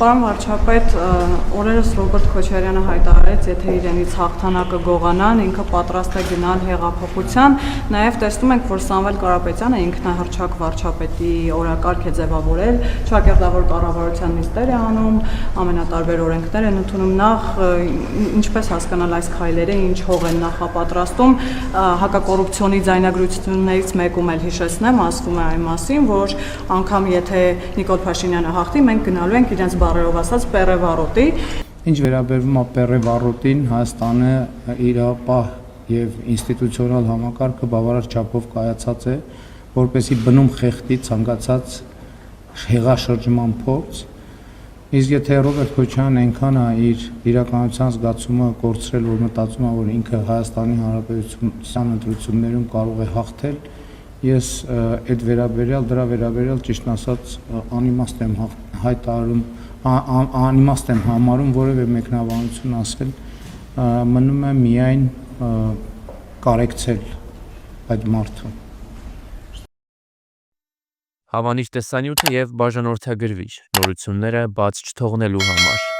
Պարոն վարչապետ, օրերս Ռոբերտ Քոչարյանը հայտարարեց, եթե իրենից հաղթանակը գողանան, ինքը պատրաստ է գնալ հեղափոխության, նաև տեսնում ենք, որ Սամվել Կարապետյանը ինքնահռչակ վարչապետի օրակարգ է ձևավորել, ճակերտավոր կառավարության նիստեր է անում, ամենատարբեր օրենքներ են ընդունում, նախ ինչպես հասկանալ այս քայլերը, ինչ հող են նախապատրաստում, հակակոռուպցիոնի ձայնագրություններից մեկում էլ հիշեցնեմ, ասվում է այն մասին, որ անգամ եթե Նիկոլ Փաշինյանը հաղթի, մենք գնալու ենք իրենց բառերով ասած պերևառոտի։ Ինչ վերաբերում է պերևառոտին, Հայաստանը իրապահ եւ ինստիտուցիոնալ համակարգը բավարար չափով կայացած է, որպեսզի բնում խեղդի ցանկացած հեղաշրջման փորձ։ Իսկ եթե Ռոբերտ Քոչարյանն այնքան է իր իրականության զգացումը կորցրել, որ մտածում է, որ ինքը Հայաստանի Հանրապետության ընտրություններում կարող է հաղթել, ես այդ դրա վերաբերյալ ճիշտ ասած անիմաստ եմ հայտարարում, անիմաստ եմ համարում որևէ մեկնաբանություն ասել, մնում է միայն կարեկցել այդ մարդուն։ Հավանիչ տեսանյութը եւ բաժանորդագրվիչ նորությունները բաց չթողնելու համար։